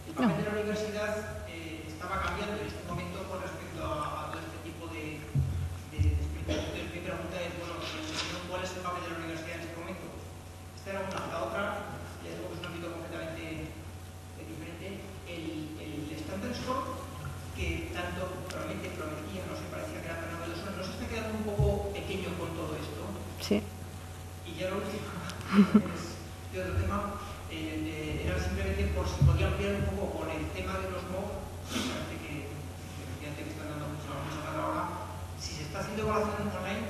El papel de la universidad estaba cambiando en este momento con respecto a todo este tipo de explicaciones. Mi pregunta es, bueno, ¿cuál es el papel de la universidad en este momento? Esta era una. La otra, ya digo que es un ámbito completamente diferente. El Standard Score, que tanto probablemente prometía, no se parecía que era tan novedoso, ¿no se está quedando un poco pequeño con todo esto? Sí. Y ya lo último, es de otro tema, era simplemente por si podía ampliar un poco con el tema de los MOOC, que parece que efectivamente que están dando mucho ahora, si se está haciendo evaluación online,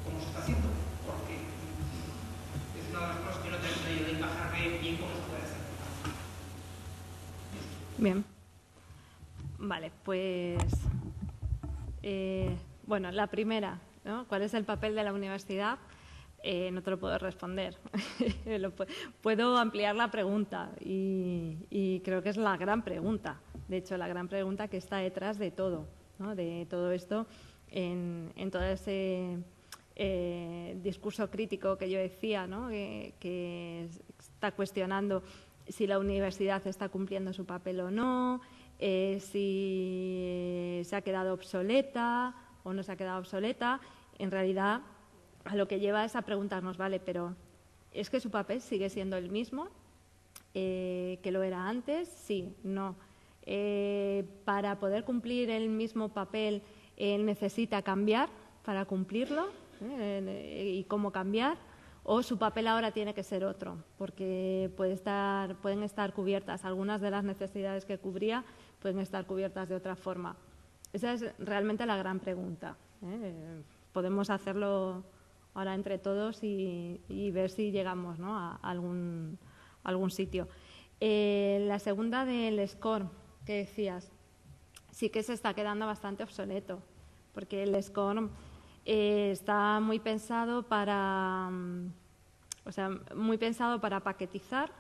¿cómo se está haciendo? Porque es una de las cosas que no termino yo de encajarme bien cómo se puede hacer. Bien. Vale, pues bueno, la primera, ¿no? ¿Cuál es el papel de la universidad? No te lo puedo responder. Puedo ampliar la pregunta y creo que es la gran pregunta. De hecho, la gran pregunta que está detrás de todo, ¿no? De todo esto, en todo ese discurso crítico que yo decía, ¿no? que está cuestionando si la universidad está cumpliendo su papel o no, si se ha quedado obsoleta o no se ha quedado obsoleta. En realidad, a lo que lleva es a preguntarnos, vale, pero ¿es que su papel sigue siendo el mismo que lo era antes? Sí, no. Para poder cumplir el mismo papel necesita cambiar para cumplirlo y cómo cambiar, o su papel ahora tiene que ser otro, porque pueden estar cubiertas algunas de las necesidades que cubría, pueden estar cubiertas de otra forma. Esa es realmente la gran pregunta. Podemos hacerlo ahora entre todos y ver si llegamos, ¿no? a algún sitio. La segunda del score que decías, sí que se está quedando bastante obsoleto, porque el score está muy pensado para paquetizar,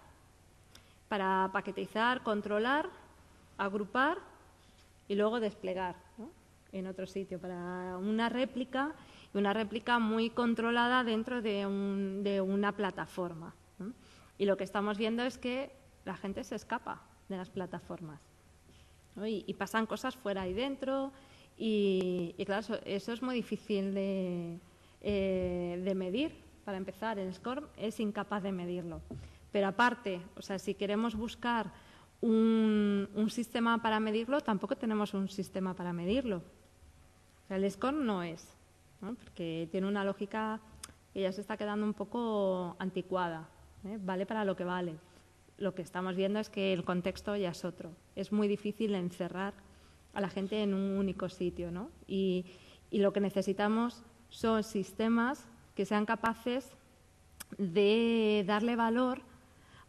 controlar, agrupar y luego desplegar, ¿no? En otro sitio, para una réplica muy controlada dentro de una plataforma, ¿no? Y lo que estamos viendo es que la gente se escapa de las plataformas, ¿no? y pasan cosas fuera y dentro y claro, eso es muy difícil de medir. Para empezar, el SCORM es incapaz de medirlo. Pero aparte, o sea, si queremos buscar un sistema para medirlo, tampoco tenemos un sistema para medirlo. O sea, el SCORM no es, ¿no? Porque tiene una lógica que ya se está quedando un poco anticuada, ¿eh? Vale para lo que vale. Lo que estamos viendo es que el contexto ya es otro. Es muy difícil encerrar a la gente en un único sitio, ¿no? Y lo que necesitamos son sistemas que sean capaces de darle valor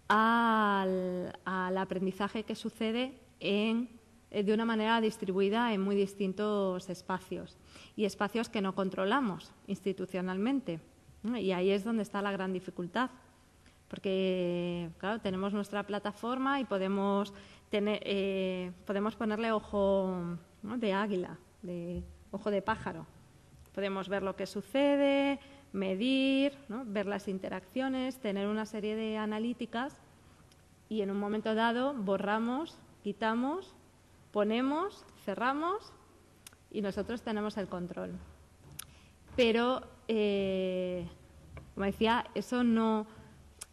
al aprendizaje que sucede de una manera distribuida en muy distintos espacios y espacios que no controlamos institucionalmente, ¿no? Y ahí es donde está la gran dificultad, porque claro, tenemos nuestra plataforma y podemos ponerle ojo, ¿no? de águila, ojo de pájaro. Podemos ver lo que sucede, medir, ¿no? ver las interacciones, tener una serie de analíticas y en un momento dado borramos, quitamos, ponemos, cerramos y nosotros tenemos el control. Pero, como decía, eso no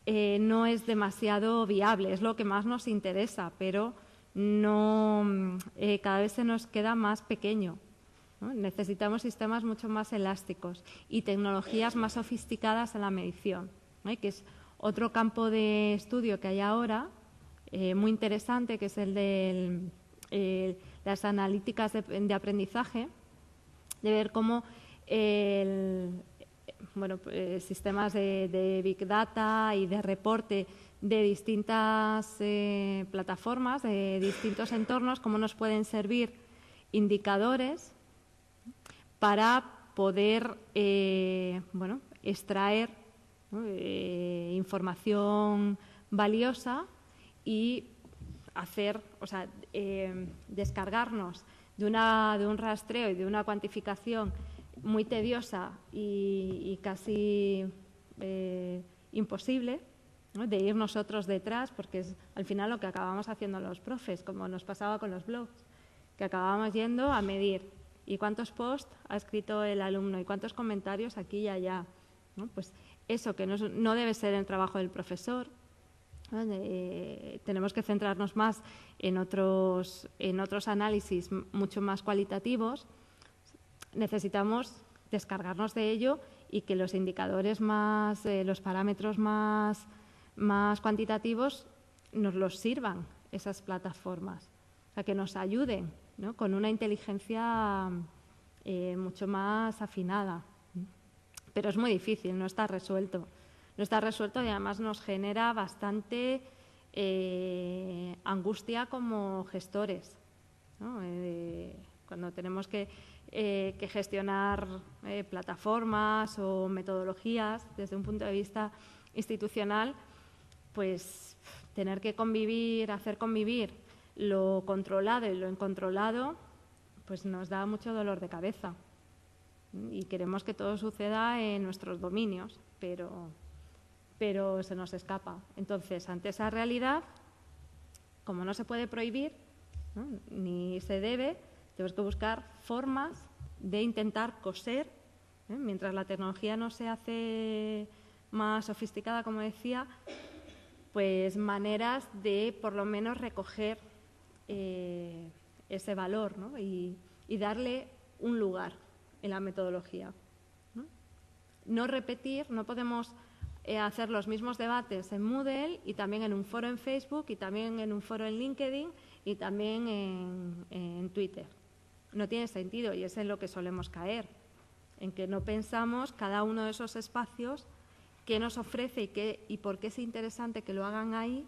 es demasiado viable, es lo que más nos interesa, pero no, cada vez se nos queda más pequeño, ¿no? Necesitamos sistemas mucho más elásticos y tecnologías más sofisticadas en la medición, ¿no? Que es otro campo de estudio que hay ahora, muy interesante, que es el de las analíticas de aprendizaje, de ver cómo sistemas de Big Data y de reporte de distintas plataformas, de distintos entornos, cómo nos pueden servir indicadores para poder extraer, ¿no? Información valiosa y descargarnos de un rastreo y de una cuantificación muy tediosa y casi imposible, ¿no? De ir nosotros detrás, porque es al final lo que acabamos haciendo los profes, como nos pasaba con los blogs, que acabábamos yendo a medir y cuántos posts ha escrito el alumno y cuántos comentarios aquí y allá, ¿no? Pues eso que no debe ser el trabajo del profesor. Tenemos que centrarnos más en otros análisis mucho más cualitativos. Necesitamos descargarnos de ello y que los indicadores más, los parámetros más cuantitativos nos los sirvan esas plataformas, o sea, que nos ayuden, ¿no? Con una inteligencia mucho más afinada. Pero es muy difícil, no está resuelto. No está resuelto y además nos genera bastante angustia como gestores, ¿no? Cuando tenemos que gestionar plataformas o metodologías desde un punto de vista institucional, pues tener que convivir, hacer convivir lo controlado y lo incontrolado, pues nos da mucho dolor de cabeza. Y queremos que todo suceda en nuestros dominios, pero se nos escapa. Entonces, ante esa realidad, como no se puede prohibir, ¿no? Ni se debe, tenemos que buscar formas de intentar coser, mientras la tecnología no se hace más sofisticada, como decía, pues maneras de por lo menos recoger ese valor, ¿no? Y darle un lugar en la metodología. No repetir, no podemos hacer los mismos debates en Moodle y también en un foro en Facebook y también en un foro en LinkedIn y también en Twitter. No tiene sentido y es en lo que solemos caer, en que no pensamos cada uno de esos espacios qué nos ofrece y por qué es interesante que lo hagan ahí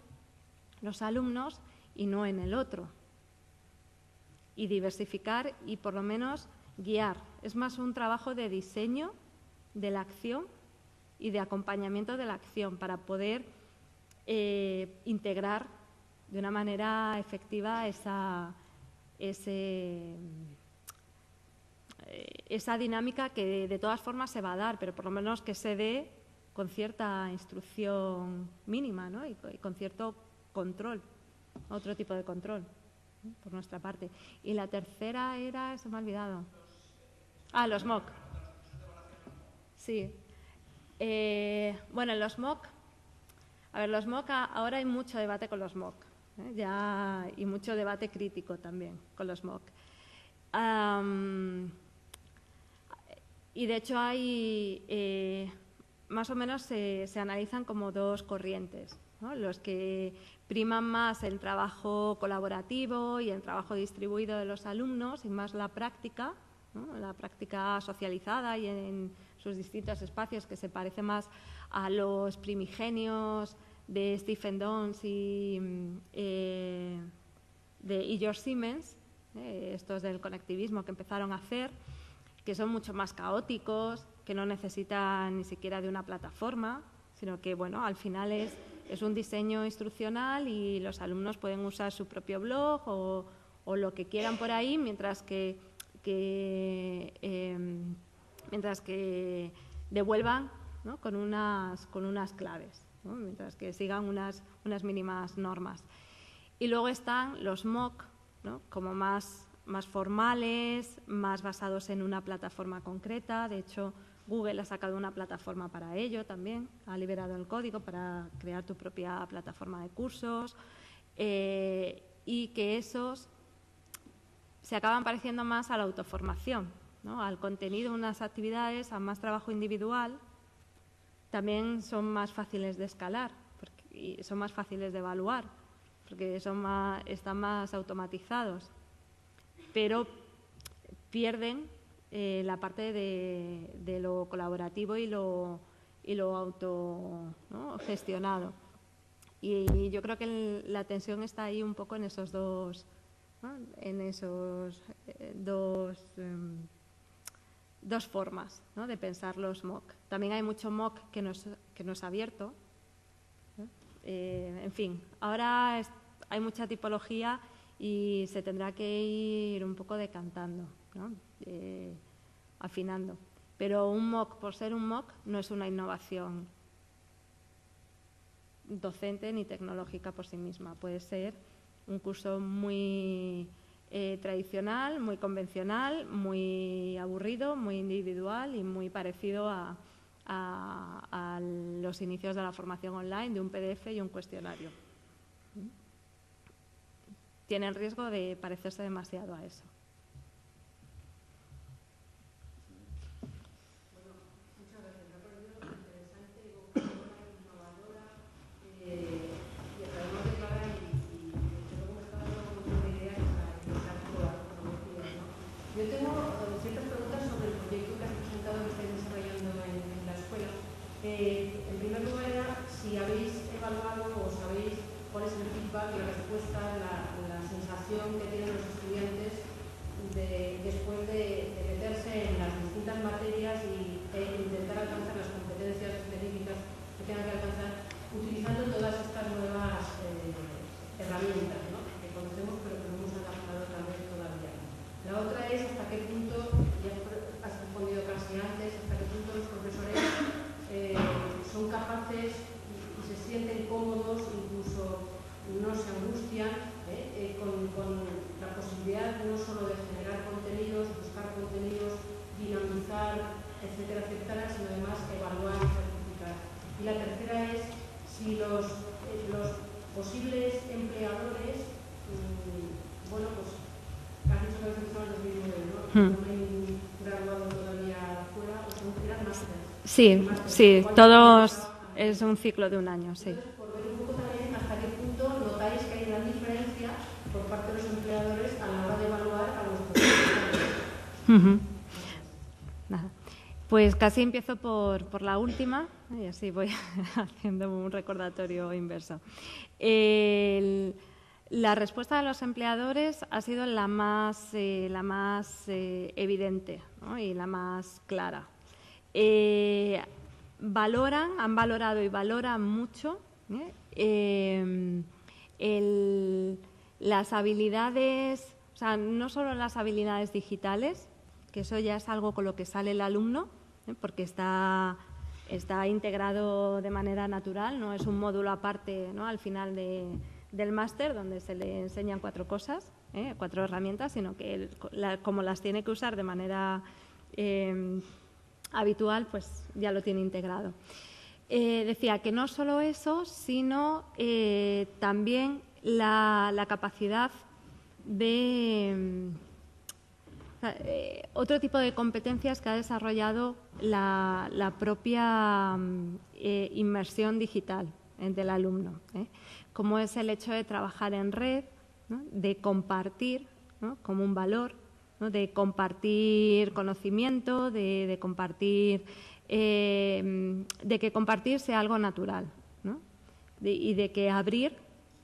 los alumnos y no en el otro. Y diversificar y por lo menos guiar. Es más un trabajo de diseño de la acción y de acompañamiento de la acción para poder integrar de una manera efectiva esa dinámica que de todas formas se va a dar, pero por lo menos que se dé con cierta instrucción mínima, ¿no? y con cierto control, otro tipo de control, ¿no? Por nuestra parte. Y la tercera era, se me ha olvidado. Los MOOC. Sí. Bueno, los MOOC, los MOOC, ahora hay mucho debate con los MOOC, y mucho debate crítico también con los MOOC. Y de hecho hay, más o menos se analizan como dos corrientes, ¿no? Los que priman más el trabajo colaborativo y el trabajo distribuido de los alumnos y más la práctica, ¿no? La práctica socializada y en sus distintos espacios, que se parece más a los primigenios de Stephen Downes y de George Siemens, estos del conectivismo que empezaron a hacer, que son mucho más caóticos, que no necesitan ni siquiera de una plataforma, sino que, bueno, al final es un diseño instruccional y los alumnos pueden usar su propio blog o lo que quieran por ahí, mientras que devuelvan, ¿no? con unas claves, ¿no? Mientras que sigan unas mínimas normas. Y luego están los MOOC, ¿no? Como más formales, más basados en una plataforma concreta. De hecho, Google ha sacado una plataforma para ello también, ha liberado el código para crear tu propia plataforma de cursos, y que esos se acaban pareciendo más a la autoformación, ¿no? Al contenido de unas actividades, a más trabajo individual. También son más fáciles de escalar y son más fáciles de evaluar, porque están más automatizados, pero pierden la parte de lo colaborativo y lo auto, ¿no? gestionado. Y yo creo que la tensión está ahí un poco en esos dos, ¿no? En esos dos formas, ¿no? de pensar los MOOC. También hay mucho MOOC que no es abierto. En fin, ahora hay mucha tipología y se tendrá que ir un poco decantando, ¿no? Afinando. Pero un MOOC, por ser un MOOC, no es una innovación docente ni tecnológica por sí misma. Puede ser un curso muy tradicional, muy convencional, muy aburrido, muy individual y muy parecido a los inicios de la formación online, de un PDF y un cuestionario. Tienen riesgo de parecerse demasiado a eso. Yo tengo ciertas preguntas sobre el proyecto que has presentado que estáis desarrollando en la escuela. En primer lugar, era si habéis evaluado o sabéis cuál es el feedback, la respuesta, la sensación que tienen los estudiantes después de meterse en las distintas materias e intentar alcanzar las competencias específicas que tengan que alcanzar utilizando todas estas nuevas herramientas, ¿no? Que conocemos pero que no hemos adaptado tal vez todavía. La otra es hasta qué punto, ya has respondido casi antes, hasta qué punto los profesores son capaces y se sienten cómodos, incluso no se angustian con la posibilidad no solo de generar contenidos, buscar contenidos, dinamizar, etcétera, etcétera, sino además evaluar y certificar. Y la tercera es si los posibles empleadores, bueno, pues has dicho que habéis empezado en 2009, ¿no? No hay ningún graduado todavía fuera, o son eran másteres. Sí, todos es un ciclo de un año, sí. Entonces, por ver un poco también hasta qué punto notáis que hay una diferencia por parte de los empleadores a la hora de evaluar a los profesionales. Nada. Pues casi empiezo por la última, y así voy haciendo un recordatorio inverso. La respuesta de los empleadores ha sido la más evidente, ¿no? Y la más clara. Han valorado y valoran mucho las habilidades, o sea, no solo las habilidades digitales, que eso ya es algo con lo que sale el alumno, porque está integrado de manera natural, no es un módulo aparte, ¿no? Al final del máster donde se le enseñan 4 cosas, 4 herramientas, sino que como las tiene que usar de manera habitual, pues ya lo tiene integrado. Decía que no solo eso, sino también la capacidad de otro tipo de competencias que ha desarrollado la propia inmersión digital del alumno, como es el hecho de trabajar en red, ¿no? De compartir, ¿no? Como un valor, ¿no? De compartir conocimiento, de compartir, de que compartir sea algo natural, ¿no? Y de que abrir,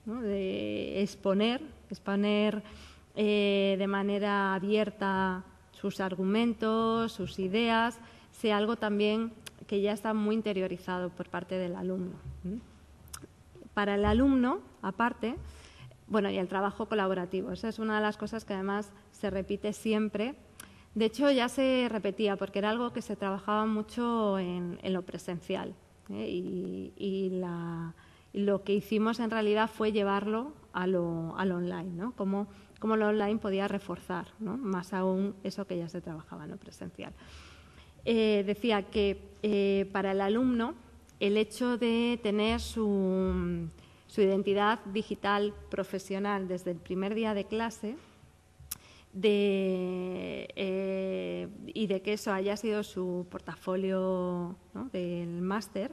¿no? De exponer de manera abierta sus argumentos, sus ideas, sea algo también que ya está muy interiorizado por parte del alumno. Para el alumno, aparte, bueno, y el trabajo colaborativo. Esa es una de las cosas que además se repite siempre. De hecho, ya se repetía porque era algo que se trabajaba mucho en lo presencial. Y lo que hicimos en realidad fue llevarlo a lo online, ¿no? Como lo online podía reforzar, ¿no? Más aún eso que ya se trabajaba en lo presencial. Decía que para el alumno el hecho de tener su identidad digital profesional desde el primer día de clase y de que eso haya sido su portafolio, ¿no? Del máster,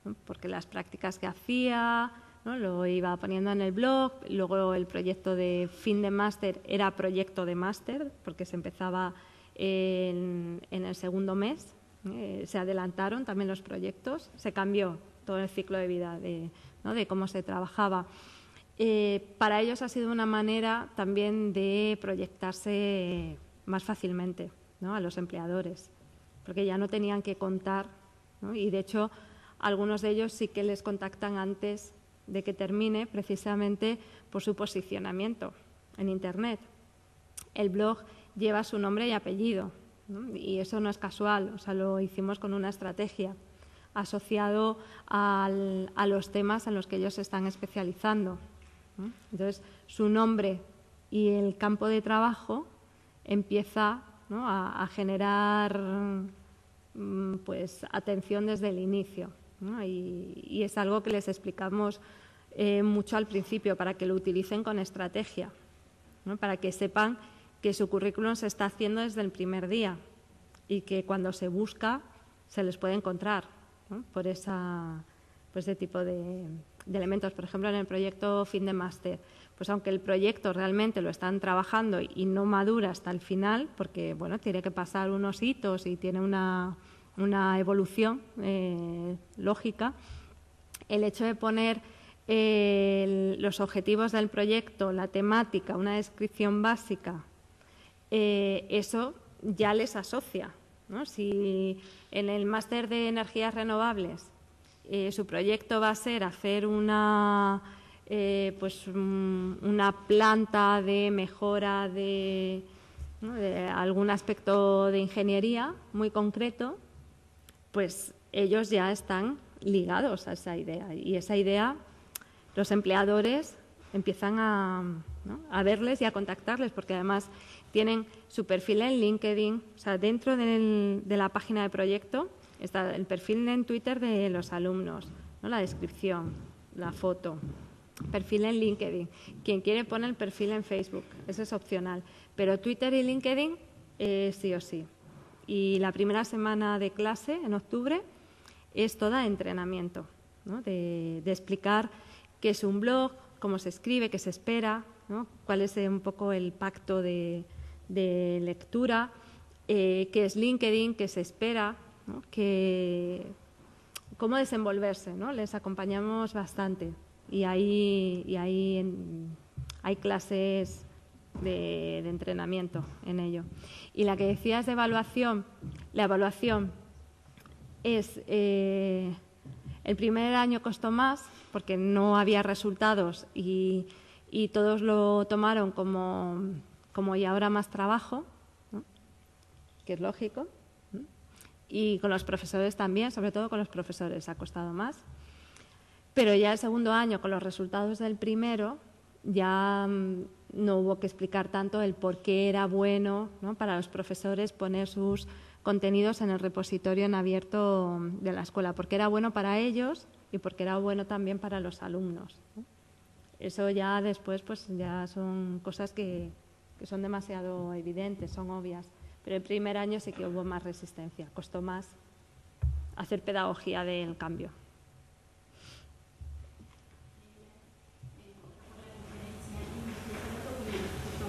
¿no? Porque las prácticas que hacía, ¿no? Lo iba poniendo en el blog, luego el proyecto de fin de máster era proyecto de máster porque se empezaba en el segundo mes, se adelantaron también los proyectos, se cambió todo el ciclo de vida ¿no? de cómo se trabajaba. Para ellos ha sido una manera también de proyectarse más fácilmente, ¿no? A los empleadores, porque ya no tenían que contar, ¿no? Y de hecho algunos de ellos sí que les contactan antes de que termine, precisamente por su posicionamiento en Internet. El blog lleva su nombre y apellido, ¿no? Y eso no es casual, o sea, lo hicimos con una estrategia. asociado a los temas en los que ellos se están especializando, ¿no? Entonces, su nombre y el campo de trabajo empieza, ¿no?, a generar pues atención desde el inicio, ¿no? Y es algo que les explicamos mucho al principio para que lo utilicen con estrategia, ¿no?, para que sepan que su currículum se está haciendo desde el primer día y que cuando se busca se les puede encontrar, ¿no?, por ese tipo de elementos. Por ejemplo, en el proyecto fin de máster, pues aunque el proyecto realmente lo están trabajando y no madura hasta el final, porque bueno, tiene que pasar unos hitos y tiene una evolución lógica, el hecho de poner los objetivos del proyecto, la temática, una descripción básica, eso ya les asocia, ¿no? Si en el máster de energías renovables su proyecto va a ser hacer una planta de mejora de algún aspecto de ingeniería muy concreto, pues ellos ya están ligados a esa idea, y esa idea los empleadores empiezan a verles y a contactarles, porque además tienen su perfil en LinkedIn. O sea, dentro de la página de proyecto está el perfil en Twitter de los alumnos, ¿no?, la descripción, la foto, perfil en LinkedIn. Quien quiere pone el perfil en Facebook, eso es opcional, pero Twitter y LinkedIn sí o sí. Y la primera semana de clase, en octubre, es toda entrenamiento, ¿no?, de explicar qué es un blog, cómo se escribe, qué se espera, ¿no?, cuál es un poco el pacto de lectura, qué es LinkedIn, qué se espera, ¿no?, cómo desenvolverse, ¿no? Les acompañamos bastante y hay clases de entrenamiento en ello. Y la que decías de evaluación, la evaluación es el primer año costó más porque no había resultados y todos lo tomaron como y ahora más trabajo, ¿no?, que es lógico. Y con los profesores también, sobre todo con los profesores, ha costado más. Pero ya el segundo año, con los resultados del primero, ya no hubo que explicar tanto el por qué era bueno, ¿no?, para los profesores poner sus contenidos en el repositorio en abierto de la escuela, porque era bueno para ellos y porque era bueno también para los alumnos, ¿no? Eso ya después pues ya son cosas que son demasiado evidentes, son obvias. Pero el primer año sí que hubo más resistencia, costó más hacer pedagogía del cambio.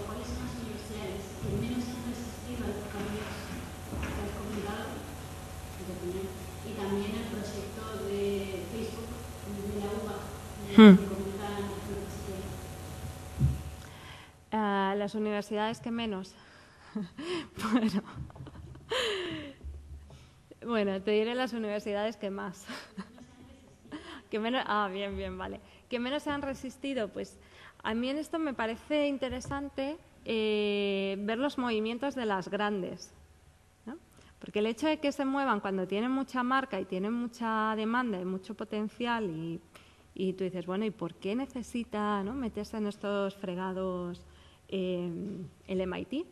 ¿Cuáles son las universidades que menos han resistido a los cambios que has comunicado? Y también el proyecto de Facebook, de la UBA, que comunican lo que se quiere. Las universidades que menos. Bueno, te diré las universidades que más. Que menos, bien, vale. Que menos se han resistido, pues a mí en esto me parece interesante ver los movimientos de las grandes, ¿no? Porque el hecho de que se muevan cuando tienen mucha marca y tienen mucha demanda y mucho potencial y tú dices, bueno, ¿y por qué necesita, ¿no?, meterse en estos fregados el MIT?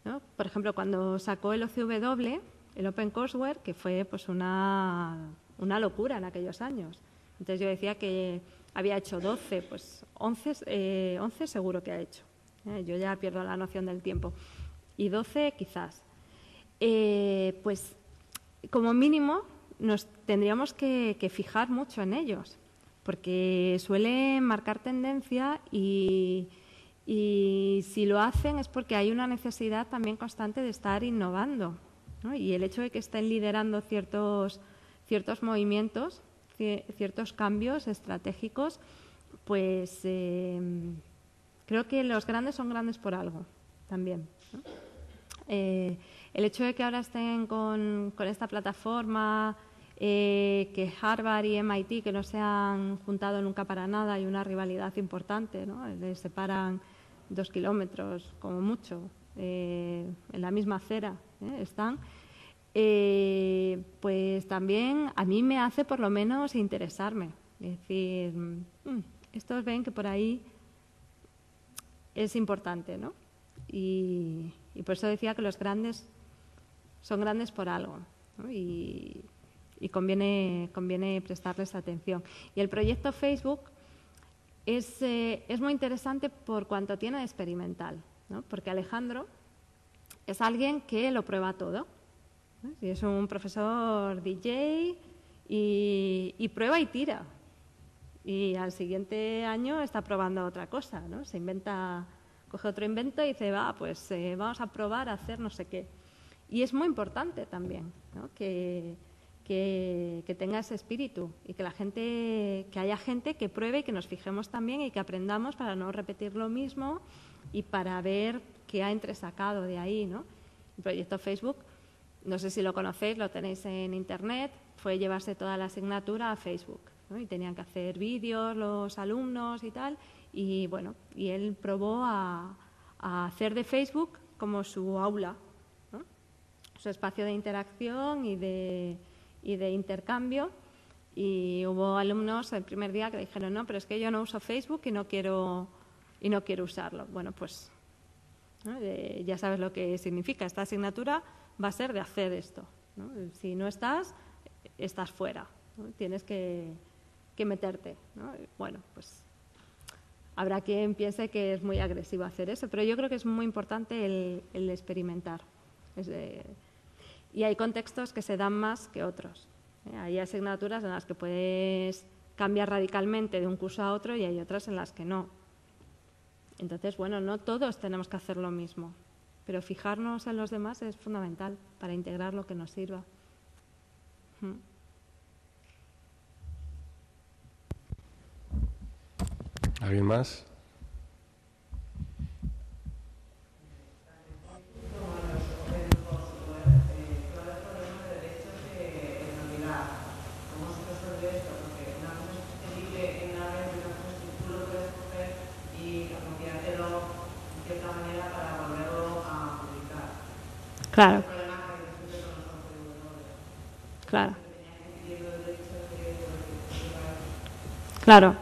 ¿No? Por ejemplo, cuando sacó el OCW, el OpenCourseware, que fue pues una locura en aquellos años. Entonces yo decía que había hecho 12, pues 11 seguro que ha hecho. Yo ya pierdo la noción del tiempo. Y 12 quizás. Pues como mínimo nos tendríamos que fijar mucho en ellos, porque suelen marcar tendencia y si lo hacen es porque hay una necesidad también constante de estar innovando, ¿no? Y el hecho de que estén liderando ciertos movimientos, ciertos cambios estratégicos, pues creo que los grandes son grandes por algo también, ¿no? El hecho de que ahora estén con esta plataforma, que Harvard y MIT, que no se han juntado nunca para nada, hay una rivalidad importante, ¿no? Les separan 2 kilómetros como mucho, en la misma acera están, pues también a mí me hace por lo menos interesarme. Es decir, estos ven que por ahí es importante, ¿no? Y por eso decía que los grandes son grandes por algo, ¿no? Y conviene prestarles atención. Y el proyecto Facebook es muy interesante por cuanto tiene de experimental, ¿no? Porque Alejandro es alguien que lo prueba todo, ¿no? Y es un profesor DJ y prueba y tira. Y al siguiente año está probando otra cosa, ¿no? Coge otro invento y dice, pues vamos a probar a hacer no sé qué. Y es muy importante también, ¿no? que tenga ese espíritu y que haya gente que pruebe y que nos fijemos también y que aprendamos para no repetir lo mismo y para ver qué ha entresacado de ahí, ¿no? El proyecto Facebook, no sé si lo conocéis, lo tenéis en Internet, fue llevarse toda la asignatura a Facebook, ¿no? Y tenían que hacer vídeos los alumnos y tal, y bueno, y él probó a hacer de Facebook como su aula, ¿no? Su espacio de interacción y de intercambio. Y hubo alumnos el primer día que dijeron, no, pero es que yo no uso Facebook y no quiero usarlo. Bueno, pues ¿no? Ya sabes lo que significa. Esta asignatura va a ser de hacer esto, ¿no? Si no estás fuera, ¿no? Tienes que meterte, ¿no? Bueno, pues habrá quien piense que es muy agresivo hacer eso, pero yo creo que es muy importante el experimentar. Y hay contextos que se dan más que otros. Hay asignaturas en las que puedes cambiar radicalmente de un curso a otro y hay otras en las que no. Entonces, bueno, no todos tenemos que hacer lo mismo, pero fijarnos en los demás es fundamental para integrar lo que nos sirva. ¿Alguien más? Claro. Claro. Claro.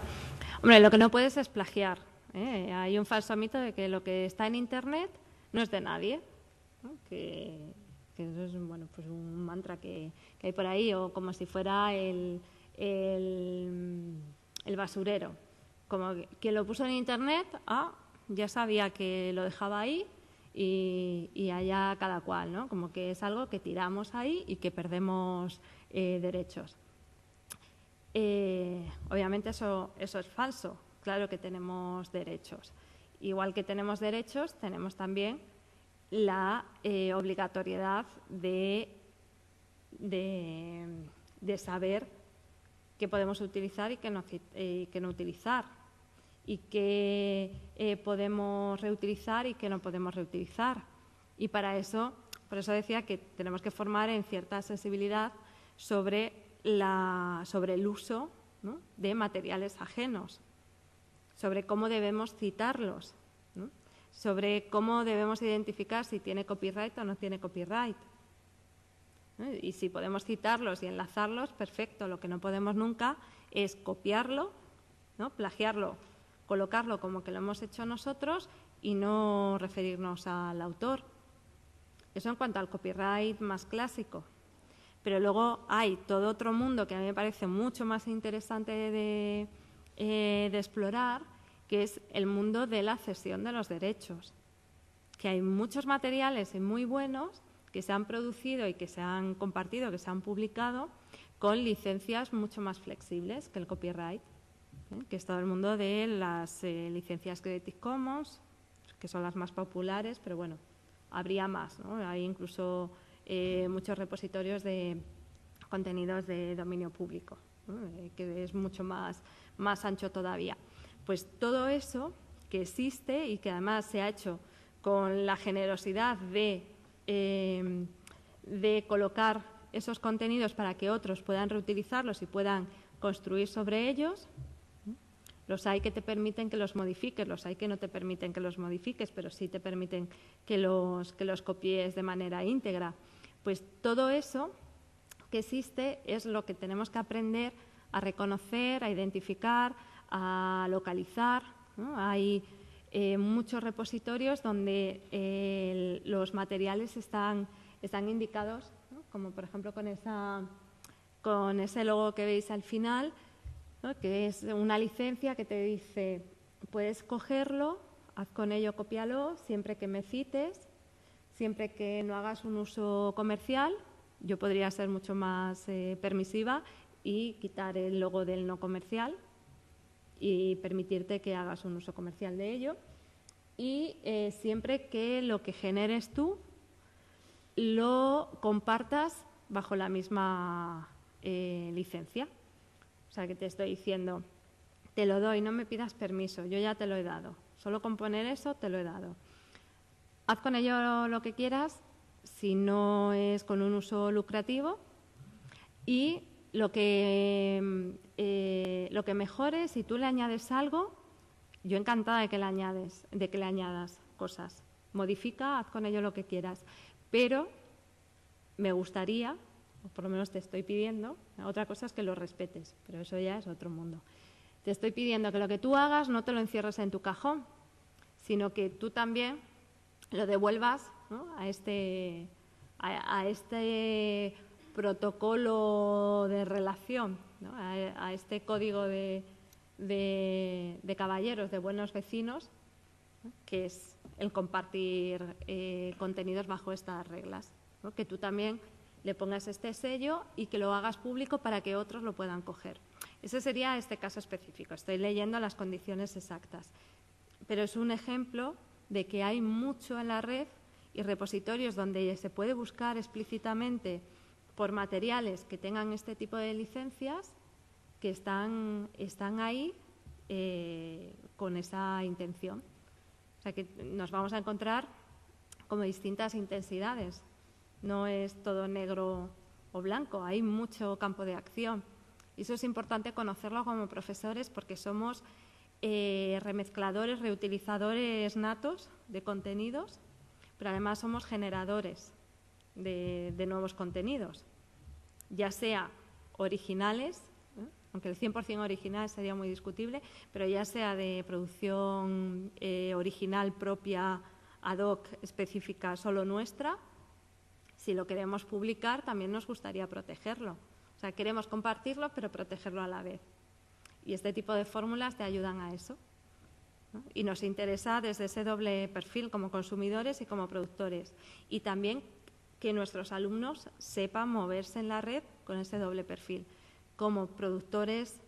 Hombre, lo que no puedes es plagiar, ¿eh? Hay un falso mito de que lo que está en Internet no es de nadie, ¿no? Que eso es pues un mantra que hay por ahí, o como si fuera el basurero. Como quien lo puso en Internet, ya sabía que lo dejaba ahí y allá cada cual, ¿no? Como que es algo que tiramos ahí y que perdemos derechos. Obviamente eso es falso. Claro que tenemos derechos. Igual que tenemos derechos, tenemos también la obligatoriedad de saber qué podemos utilizar y qué no utilizar, y qué podemos reutilizar y qué no podemos reutilizar. Y por eso decía que tenemos que formar en cierta sensibilidad sobre el uso, ¿no? de materiales ajenos, sobre cómo debemos citarlos, ¿no? Sobre cómo debemos identificar si tiene copyright o no tiene copyright, ¿no? Y si podemos citarlos y enlazarlos, perfecto. Lo que no podemos nunca es copiarlo, ¿no? Plagiarlo, colocarlo como que lo hemos hecho nosotros y no referirnos al autor. Eso en cuanto al copyright más clásico. Pero luego hay todo otro mundo que a mí me parece mucho más interesante de explorar, que es el mundo de la cesión de los derechos. Que hay muchos materiales muy buenos que se han producido y que se han compartido, que se han publicado con licencias mucho más flexibles que el copyright, que es todo el mundo de las licencias Creative Commons, que son las más populares, pero bueno, habría más, ¿no? Hay incluso muchos repositorios de contenidos de dominio público, ¿no? Que es mucho más ancho todavía. Pues todo eso que existe y que además se ha hecho con la generosidad de colocar esos contenidos para que otros puedan reutilizarlos y puedan construir sobre ellos. Los hay que te permiten que los modifiques, los hay que no te permiten que los modifiques, pero sí te permiten que los copies de manera íntegra. Pues todo eso que existe es lo que tenemos que aprender a reconocer, a identificar, a localizar, ¿no? Hay muchos repositorios donde los materiales están indicados, ¿no? Como por ejemplo con ese logo que veis al final, ¿no? Que es una licencia que te dice, puedes cogerlo, haz con ello, cópialo, siempre que me cites, siempre que no hagas un uso comercial. Yo podría ser mucho más permisiva y quitar el logo del no comercial y permitirte que hagas un uso comercial de ello. Y siempre que lo que generes tú lo compartas bajo la misma licencia. O sea, que te estoy diciendo, te lo doy, no me pidas permiso, yo ya te lo he dado. Solo con poner eso te lo he dado. Haz con ello lo que quieras, si no es con un uso lucrativo, y lo que mejore, si tú le añades algo, yo encantada de que le añadas cosas. Modifica, haz con ello lo que quieras. Pero me gustaría, o por lo menos te estoy pidiendo, otra cosa es que lo respetes, pero eso ya es otro mundo. Te estoy pidiendo que lo que tú hagas no te lo encierres en tu cajón, sino que tú también lo devuelvas, ¿no? a este protocolo de relación, ¿no? a este código de caballeros, de buenos vecinos, ¿no? Que es el compartir contenidos bajo estas reglas, ¿no? Que tú también le pongas este sello y que lo hagas público para que otros lo puedan coger. Ese sería este caso específico. Estoy leyendo las condiciones exactas, pero es un ejemplo de que hay mucho en la red y repositorios donde se puede buscar explícitamente por materiales que tengan este tipo de licencias que están ahí con esa intención. O sea que nos vamos a encontrar como distintas intensidades. No es todo negro o blanco, hay mucho campo de acción. Y eso es importante conocerlo como profesores porque somos remezcladores, reutilizadores natos de contenidos, pero además somos generadores de nuevos contenidos, ya sea originales, aunque el 100% original sería muy discutible, pero ya sea de producción original propia, ad hoc, específica, solo nuestra. Si lo queremos publicar, también nos gustaría protegerlo. O sea, queremos compartirlo, pero protegerlo a la vez. Y este tipo de fórmulas te ayudan a eso, ¿no? Y nos interesa desde ese doble perfil como consumidores y como productores. Y también que nuestros alumnos sepan moverse en la red con ese doble perfil, como productores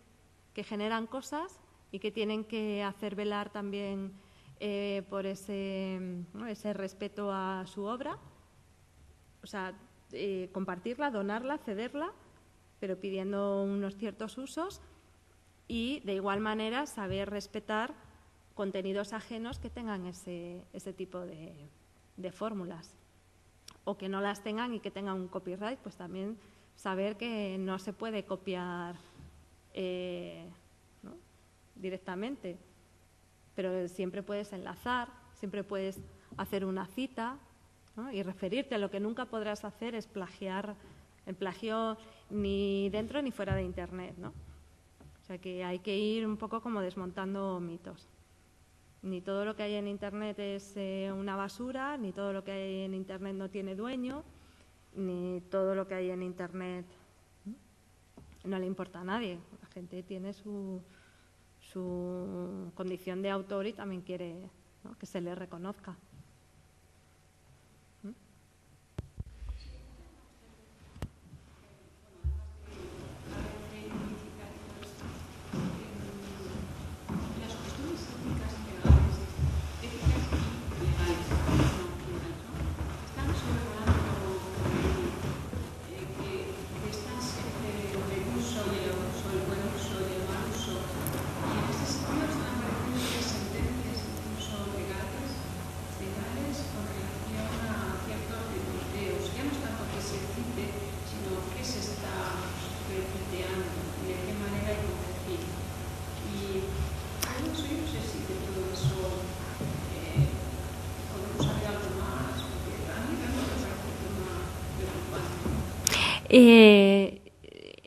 que generan cosas y que tienen que hacer velar también por ese respeto a su obra. O sea, compartirla, donarla, cederla, pero pidiendo unos ciertos usos y, de igual manera, saber respetar contenidos ajenos que tengan ese tipo de fórmulas o que no las tengan y que tengan un copyright, pues también saber que no se puede copiar ¿no? directamente, pero siempre puedes enlazar, siempre puedes hacer una cita, ¿no? Y referirte. Lo que nunca podrás hacer es plagiar, el plagio ni dentro ni fuera de Internet, ¿no? O sea que hay que ir un poco como desmontando mitos. Ni todo lo que hay en Internet es una basura, ni todo lo que hay en Internet no tiene dueño, ni todo lo que hay en Internet no le importa a nadie. La gente tiene su condición de autor y también quiere, ¿no?, que se le reconozca. Sí.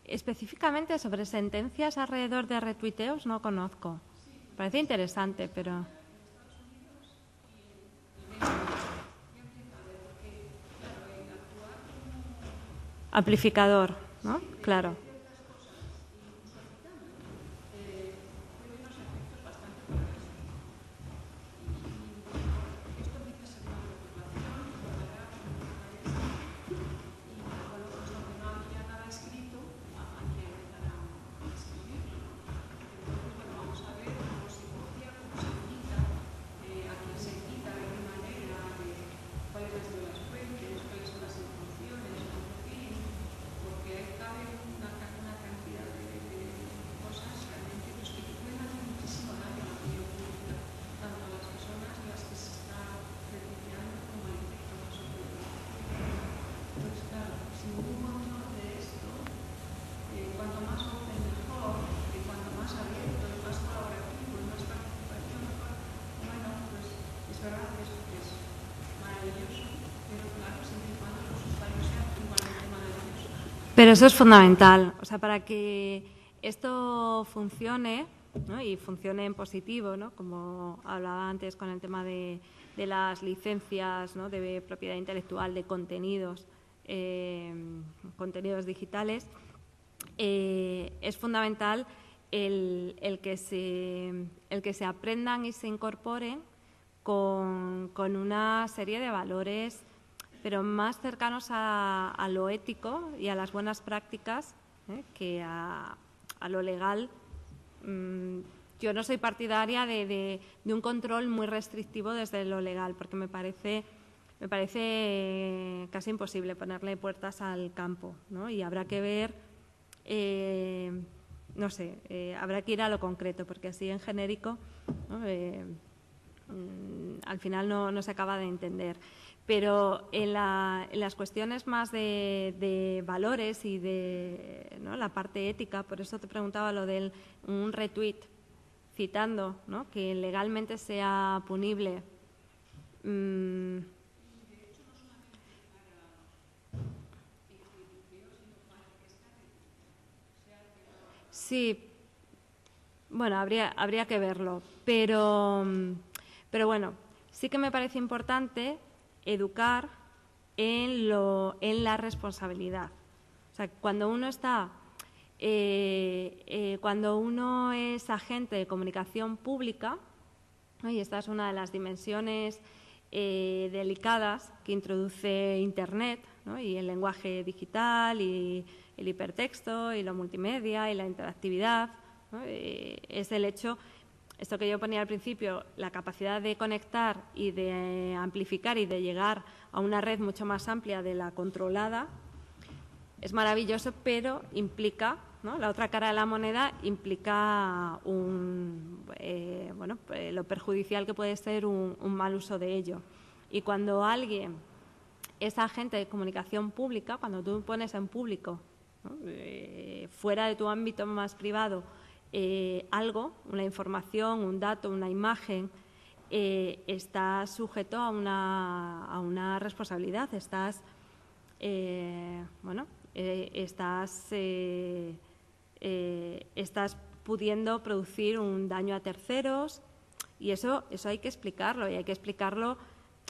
Específicamente sobre sentencias alrededor de retuiteos no conozco. Parece interesante, pero... Amplificador, ¿no? Claro. Pero eso es fundamental. O sea, para que esto funcione, ¿no? Y funcione en positivo, ¿no? Como hablaba antes con el tema de las licencias, ¿no? De propiedad intelectual, de contenidos, contenidos digitales, es fundamental el que se aprendan y se incorporen con una serie de valores, pero más cercanos a lo ético y a las buenas prácticas, que a lo legal. Yo no soy partidaria de un control muy restrictivo desde lo legal, porque me parece casi imposible ponerle puertas al campo, ¿no? Y habrá que ver, no sé, habrá que ir a lo concreto, porque así en genérico, ¿no? Al final no se acaba de entender. Pero en las cuestiones más de valores y de, ¿no? La parte ética, por eso te preguntaba lo del un retweet citando, ¿no? Que legalmente sea punible. Sí, bueno, habría que verlo, pero bueno, sí que me parece importante educar en la responsabilidad. O sea, cuando uno es agente de comunicación pública, ¿no? Y esta es una de las dimensiones delicadas que introduce Internet, ¿no? Y el lenguaje digital y el hipertexto y la multimedia y la interactividad, ¿no? Es el hecho, esto que yo ponía al principio, la capacidad de conectar y de amplificar y de llegar a una red mucho más amplia de la controlada, es maravilloso, pero implica, ¿no? La otra cara de la moneda implica lo perjudicial que puede ser un mal uso de ello. Y cuando alguien es agente de comunicación pública, cuando tú pones en público, ¿no? Fuera de tu ámbito más privado, algo, una información, un dato, una imagen, estás sujeto a una responsabilidad, estás pudiendo producir un daño a terceros, y eso hay que explicarlo, y hay que explicarlo.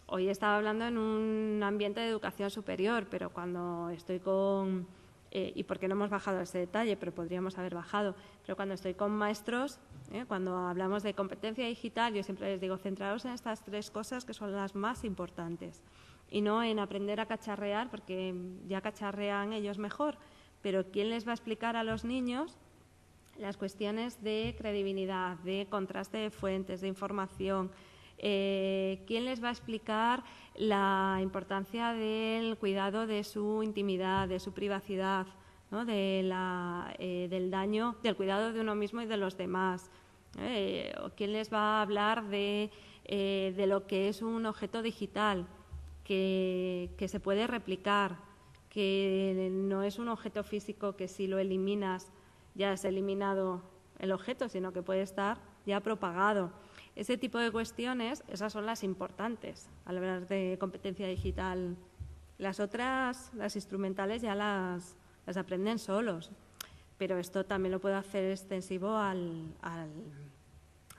Hoy estaba hablando en un ambiente de educación superior, pero cuando estoy con... y porque no hemos bajado a ese detalle, pero podríamos haber bajado, pero cuando estoy con maestros, cuando hablamos de competencia digital, yo siempre les digo, centraos en estas tres cosas que son las más importantes, y no en aprender a cacharrear, porque ya cacharrean ellos mejor, pero ¿quién les va a explicar a los niños las cuestiones de credibilidad, de contraste de fuentes, de información? ¿Quién les va a explicar la importancia del cuidado de su intimidad, de su privacidad, ¿no? Del daño, del cuidado de uno mismo y de los demás? ¿Quién les va a hablar de lo que es un objeto digital que se puede replicar, que no es un objeto físico que si lo eliminas ya has eliminado el objeto, sino que puede estar ya propagado? Ese tipo de cuestiones, esas son las importantes al hablar de competencia digital. Las otras, las instrumentales, ya las las aprenden solos. Pero esto también lo puedo hacer extensivo a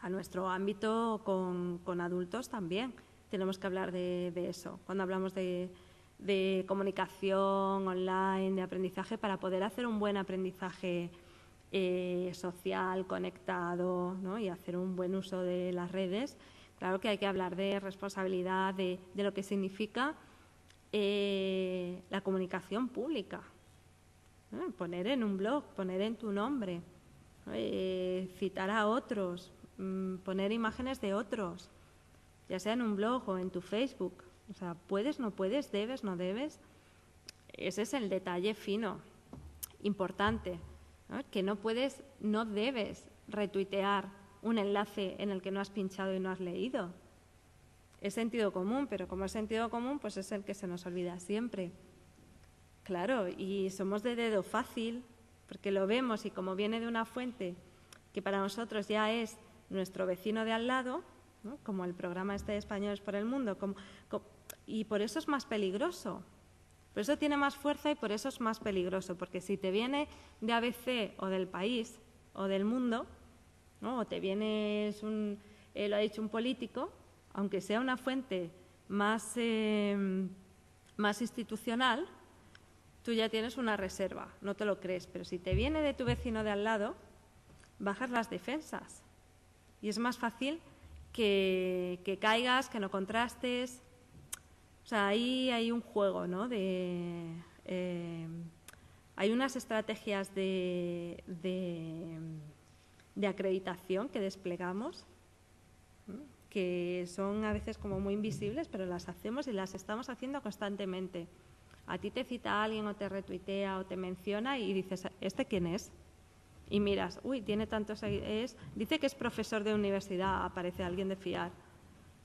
nuestro ámbito con adultos también. Tenemos que hablar de eso. Cuando hablamos de comunicación online, de aprendizaje, para poder hacer un buen aprendizaje social, conectado, ¿no? Y hacer un buen uso de las redes, claro que hay que hablar de responsabilidad, de lo que significa la comunicación pública. Poner en un blog, poner en tu nombre, citar a otros, poner imágenes de otros, ya sea en un blog o en tu Facebook. O sea, puedes, no puedes, debes, no debes. Ese es el detalle fino, importante, ¿no? Que no puedes, no debes retuitear un enlace en el que no has pinchado y no has leído. Es sentido común, pero como es sentido común, pues es el que se nos olvida siempre. Claro, y somos de dedo fácil, porque lo vemos y como viene de una fuente que para nosotros ya es nuestro vecino de al lado, ¿no? Como el programa este de Españoles por el Mundo, y por eso es más peligroso. Por eso tiene más fuerza y por eso es más peligroso, porque si te viene de ABC o del País o del Mundo, ¿no? O te viene, lo ha dicho un político, aunque sea una fuente más institucional, tú ya tienes una reserva, no te lo crees. Pero si te viene de tu vecino de al lado, bajas las defensas y es más fácil que caigas, que no contrastes. O sea, ahí hay un juego, ¿no? Hay unas estrategias de acreditación que desplegamos, ¿no? Que son a veces como muy invisibles, pero las hacemos y las estamos haciendo constantemente. A ti te cita alguien o te retuitea o te menciona y dices, ¿este quién es? Y miras, uy, tiene tantos seguidores, dice que es profesor de universidad, aparece alguien de fiar.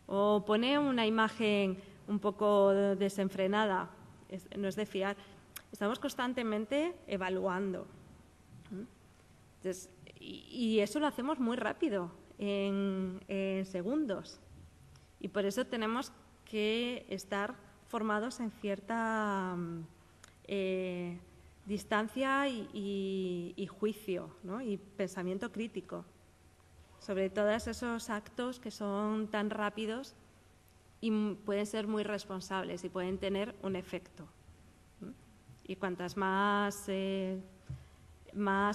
O pone una imagen un poco desenfrenada, no es de fiar. Estamos constantemente evaluando. Entonces, y eso lo hacemos muy rápido, en segundos. Y por eso tenemos que estar formados en cierta distancia y juicio, ¿no? Y pensamiento crítico sobre todos esos actos que son tan rápidos y pueden ser muy responsables y pueden tener un efecto. Y cuantas más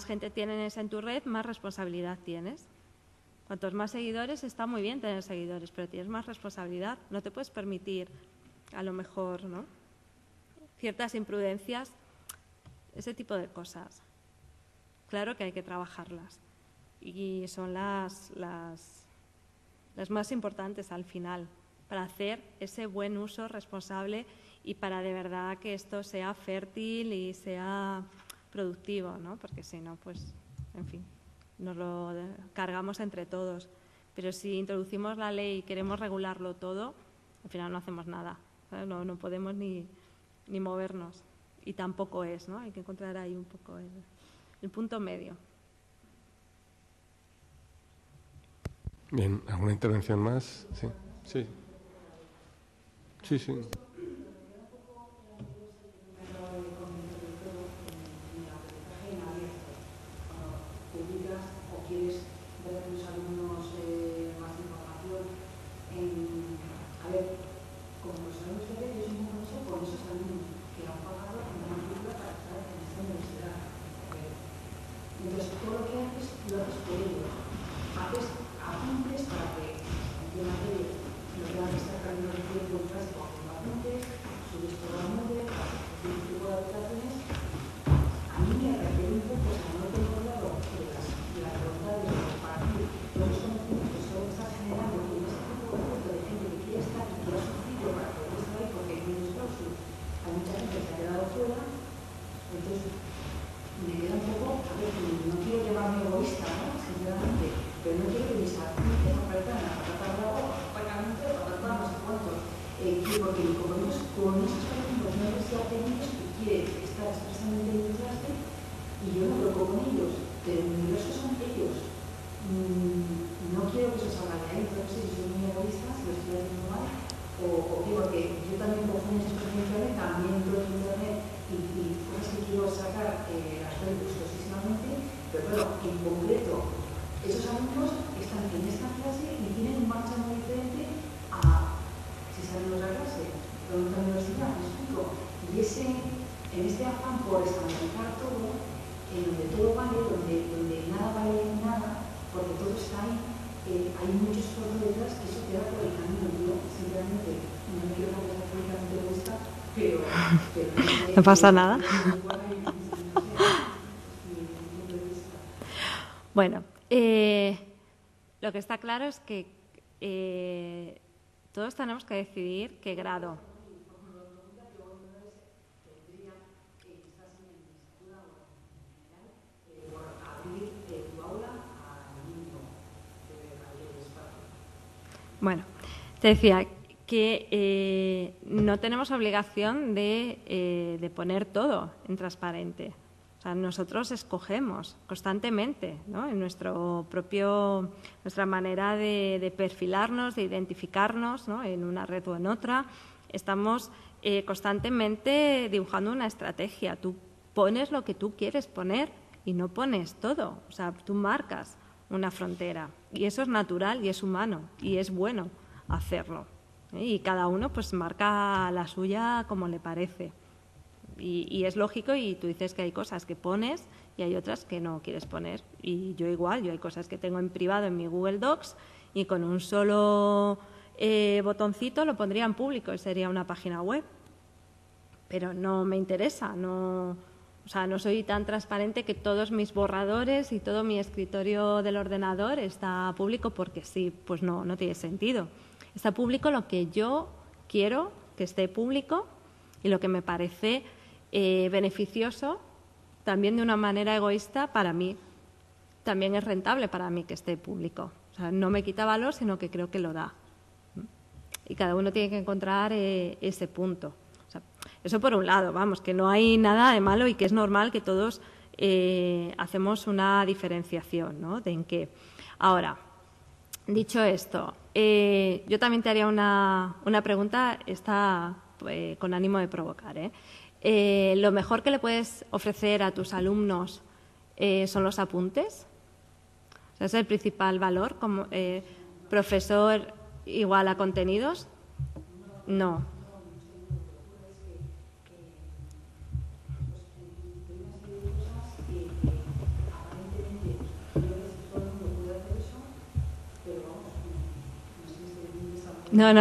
gente tienes en tu red, más responsabilidad tienes. Cuantos más seguidores, está muy bien tener seguidores, pero tienes más responsabilidad. No te puedes permitir, a lo mejor, ¿no? Ciertas imprudencias, ese tipo de cosas. Claro que hay que trabajarlas y son las más importantes al final para hacer ese buen uso responsable y para de verdad que esto sea fértil y sea productivo, ¿no? Porque si no, pues, en fin, nos lo cargamos entre todos. Pero si introducimos la ley y queremos regularlo todo, al final no hacemos nada, ¿sabes? No podemos ni movernos. Y tampoco es, ¿no? Hay que encontrar ahí un poco el punto medio. Bien, ¿alguna intervención más? Sí, sí. Sí, sí. Porque yo también cojo una experiencia también entro en internet y cosas que quiero sacar aficionan por estandarizar todo, en donde todo vale, donde nada vale nada, porque todo está ahí. Hay mucho esfuerzo detrás que eso queda por el camino. Yo, sinceramente, no me quiero poner absolutamente egoísta, pero no pasa nada. Bueno, lo que está claro es que todos tenemos que decidir qué grado. Bueno, te decía que no tenemos obligación de poner todo en transparente. O sea, nosotros escogemos constantemente, ¿no? En nuestra manera de perfilarnos, de identificarnos, ¿no? En una red o en otra. Estamos constantemente dibujando una estrategia. Tú pones lo que tú quieres poner y no pones todo. O sea, tú marcas una frontera y eso es natural y es humano y es bueno hacerlo. Y cada uno pues marca la suya como le parece. Y es lógico, y tú dices que hay cosas que pones y hay otras que no quieres poner. Y yo igual, yo hay cosas que tengo en privado en mi Google Docs y con un solo botoncito lo pondría en público y sería una página web. Pero no me interesa, o sea, no soy tan transparente que todos mis borradores y todo mi escritorio del ordenador está público porque sí, pues no tiene sentido. Está público lo que yo quiero que esté público y lo que me parece beneficioso, también de una manera egoísta para mí. También es rentable para mí que esté público. O sea, no me quita valor, sino que creo que lo da. Y cada uno tiene que encontrar ese punto. O sea, eso por un lado, vamos, que no hay nada de malo y que es normal que todos hacemos una diferenciación, ¿no? De en qué. Ahora, dicho esto, yo también te haría una pregunta, con ánimo de provocar, ¿lo mejor que le puedes ofrecer a tus alumnos son los apuntes? O sea, ¿es el principal valor como profesor igual a contenidos? No. No.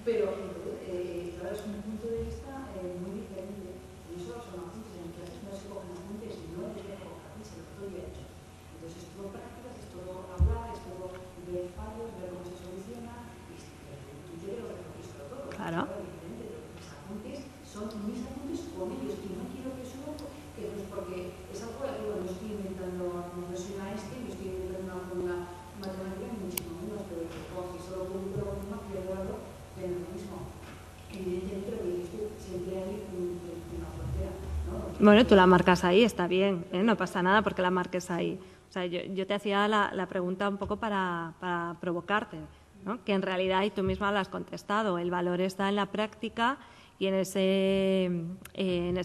Pero, claro, es un punto de vista muy diferente. No solo son apuntes, en clases no se cogen apuntes, no debería coger apuntes, se lo estoy hecho. Entonces, es todo prácticas, es todo hablar, es todo ver fallos, ver cómo se soluciona. Y yo creo que registro todo. Claro. Mis apuntes son mis apuntes con ellos y no quiero que eso porque es algo que no estoy inventando, no soy una no estoy inventando una fórmula matemática ni muchísimo menos, pero si solo publico lo mismo, pierdo algo de lo mismo. Evidentemente lo que dices tú, siempre hay una frontera, ¿no? Bueno, tú la marcas ahí, está bien, no pasa nada porque la marques ahí. O sea, yo te hacía la pregunta un poco para provocarte, ¿no? Que en realidad, y tú misma la has contestado, el valor está en la práctica y en ese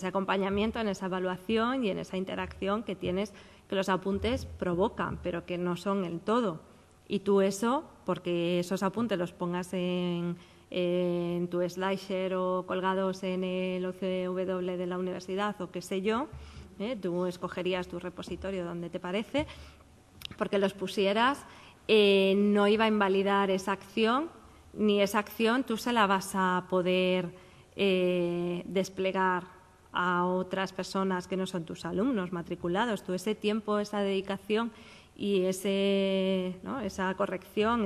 acompañamiento, en esa evaluación y en esa interacción que tienes, que los apuntes provocan, pero que no son el todo. Y tú eso, porque esos apuntes los pongas en tu SlideShare o colgados en el OCW de la universidad o qué sé yo, tú escogerías tu repositorio donde te parece, porque los pusieras, no iba a invalidar esa acción, ni esa acción tú se la vas a poder desplegar a otras personas que no son tus alumnos matriculados. Tú ese tiempo, esa dedicación y esa corrección,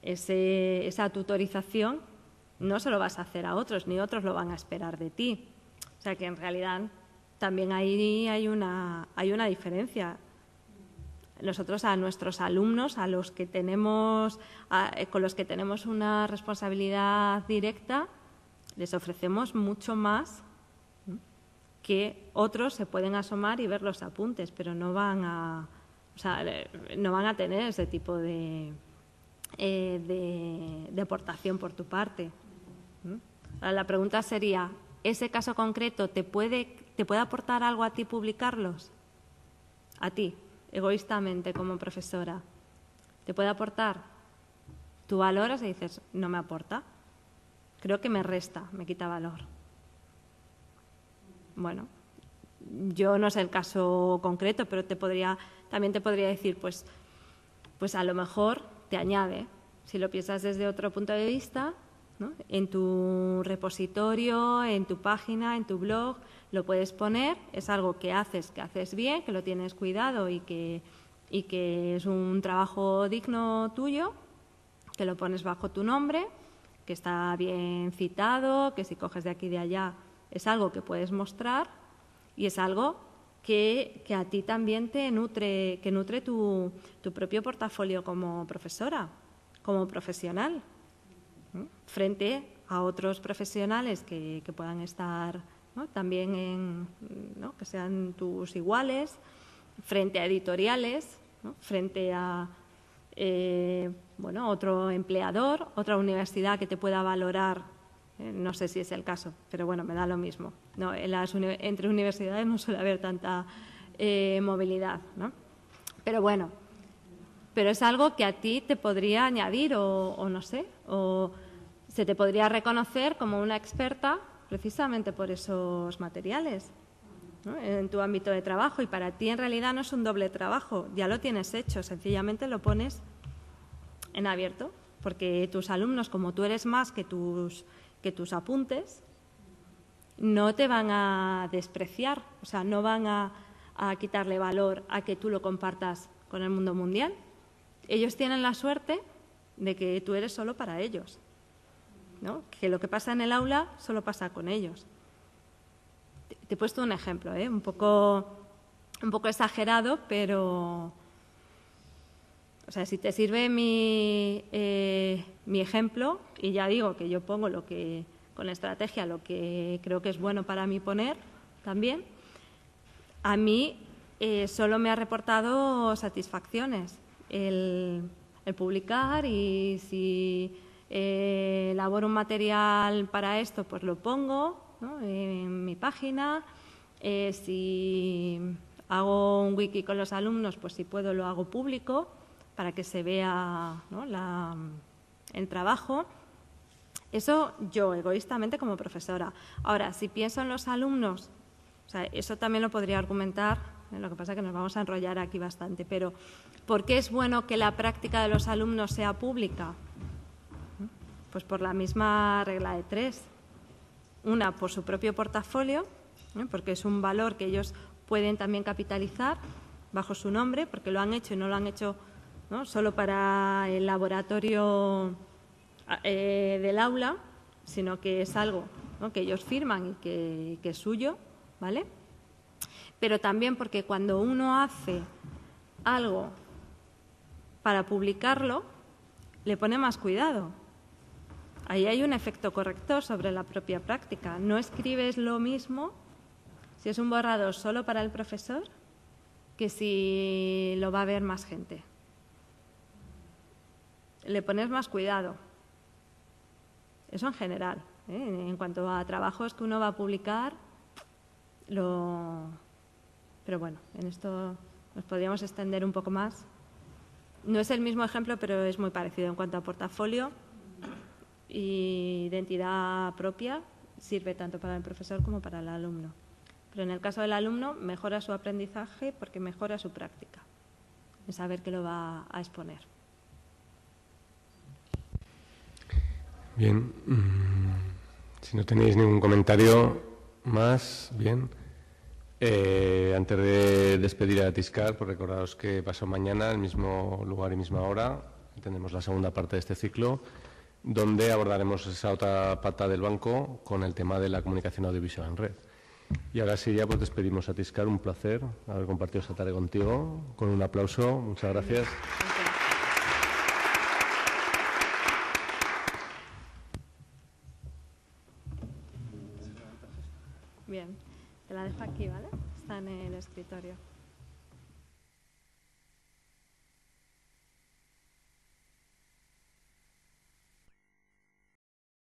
esa tutorización, no se lo vas a hacer a otros, ni otros lo van a esperar de ti. O sea que en realidad también ahí hay una diferencia. Nosotros a nuestros alumnos, a los que con los que tenemos una responsabilidad directa, les ofrecemos mucho más que otros se pueden asomar y ver los apuntes, pero no van a tener ese tipo de aportación por tu parte. Ahora, la pregunta sería, ¿ese caso concreto te puede aportar algo a ti publicarlos? A ti, egoístamente, como profesora. ¿Te puede aportar? Tú valoras y dices, no me aporta. Creo que me resta, me quita valor. Bueno, yo no sé el caso concreto, pero también te podría decir, pues a lo mejor te añade, si lo piensas desde otro punto de vista, ¿no? En tu repositorio, en tu página, en tu blog, lo puedes poner, es algo que haces bien, que lo tienes cuidado y que es un trabajo digno tuyo, que lo pones bajo tu nombre, que está bien citado, que si coges de aquí y de allá es algo que puedes mostrar y es algo que a ti también te nutre, que nutre tu propio portafolio como profesora, como profesional, ¿no? Frente a otros profesionales que puedan estar, ¿no? También ¿no? que sean tus iguales, frente a editoriales, ¿no? Frente a otro empleador, otra universidad que te pueda valorar, no sé si es el caso, pero bueno, me da lo mismo. No, entre universidades no suele haber tanta movilidad, ¿no? Pero bueno, pero es algo que a ti te podría añadir o no sé, o se te podría reconocer como una experta precisamente por esos materiales, ¿no? En tu ámbito de trabajo, y para ti en realidad no es un doble trabajo, ya lo tienes hecho, sencillamente lo pones en abierto, porque tus alumnos, como tú eres más que tus apuntes, no te van a despreciar, o sea, no van a quitarle valor a que tú lo compartas con el mundo mundial. Ellos tienen la suerte de que tú eres solo para ellos, ¿no? Que lo que pasa en el aula solo pasa con ellos. Te he puesto un ejemplo, un poco exagerado, pero, o sea, si te sirve mi ejemplo, y ya digo que yo pongo con estrategia lo que creo que es bueno para mí poner también, a mí solo me ha reportado satisfacciones el publicar, y si elaboro un material para esto, pues lo pongo, ¿no? En mi página. Si hago un wiki con los alumnos, pues si puedo lo hago público para que se vea, ¿no? el trabajo. Eso yo, egoístamente, como profesora. Ahora, si pienso en los alumnos, o sea, eso también lo podría argumentar, lo que pasa es que nos vamos a enrollar aquí bastante, pero ¿por qué es bueno que la práctica de los alumnos sea pública? Pues por la misma regla de tres. Una, por su propio portafolio, porque es un valor que ellos pueden también capitalizar bajo su nombre, porque lo han hecho y no lo han hecho, ¿no? Solo para el laboratorio del aula, sino que es algo, ¿no? que ellos firman y que es suyo, ¿vale? Pero también porque cuando uno hace algo para publicarlo, le pone más cuidado. Ahí hay un efecto corrector sobre la propia práctica. No escribes lo mismo si es un borrador solo para el profesor que si lo va a ver más gente. Le pones más cuidado. Eso en general. En cuanto a trabajos que uno va a publicar, pero bueno, en esto nos podríamos extender un poco más. No es el mismo ejemplo, pero es muy parecido en cuanto a portafolio. Y identidad propia sirve tanto para el profesor como para el alumno. Pero en el caso del alumno mejora su aprendizaje porque mejora su práctica, en saber que lo va a exponer. Bien, si no tenéis ningún comentario más, bien. Antes de despedir a Tiscar, pues recordaros que pasado mañana, el mismo lugar y misma hora, tendremos la segunda parte de este ciclo, donde abordaremos esa otra pata del banco con el tema de la comunicación audiovisual en red. Y ahora sí, ya pues despedimos a Tiscar. Un placer haber compartido esta tarde contigo. Con un aplauso. Muchas gracias. Bien, te la dejo aquí, ¿vale? Está en el escritorio.